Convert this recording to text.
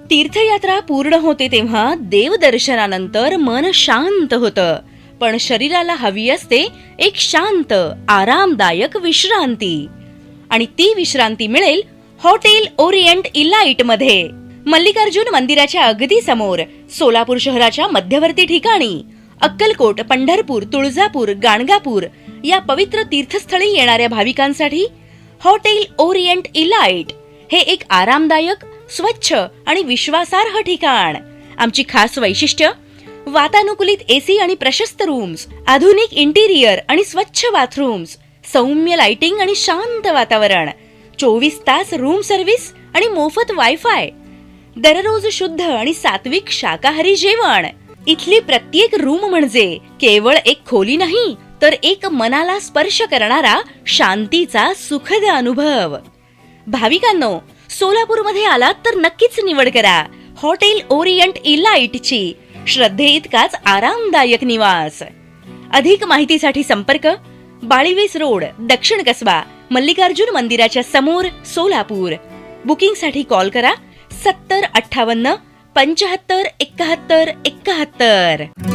तीर्थयात्रा पूर्ण होते तेव्हा देवदर्शनानंतर मन शांत होतं, पण शरीराला हवी असते एक शांत आरामदायक विश्रांती. आणि ती विश्रांती मिळेल हॉटेल ओरिएंट इलाइट मध्ये. मल्लिकार्जुन मंदिराच्या अगदी समोर, सोलापूर शहराच्या मध्यवर्ती ठिकाणी, अक्कलकोट, पंढरपूर, तुळजापूर, गाणगापूर या पवित्र तीर्थस्थळी येणाऱ्या भाविकांसाठी हॉटेल ओरिएंट इलाइट हे एक आरामदायक, स्वच्छ आणि विश्वासार्ह ठिकाण. आमची खास वैशिष्ट्य, वातानुकूलित एसी आणि प्रशस्त रूम्स, आधुनिक इंटिरियर आणि स्वच्छ बाथरूम्स, सौम्य लाइटिंग आणि शांत वातावरण, 24 तास रूम सर्व्हिस आणि मोफत वायफाय, दररोज शुद्ध आणि सात्विक शाकाहारी जेवण. इथली प्रत्येक रूम म्हणजे केवळ एक खोली नाही, तर एक मनाला स्पर्श करणारा शांतीचा सुखद अनुभव. भाविकांनो, सोलापूरमध्ये आलात तर नक्कीच निवड करा हॉटेल ओरिएंट इलाइटची श्रद्धेइतकाच आरामदायक निवास. अधिक माहितीसाठी संपर्क बाळीवेस रोड, दक्षिण कसबा, मल्लिकार्जुन मंदिराच्या समोर, सोलापूर. बुकिंगसाठी कॉल करा 70 58 75 71 71.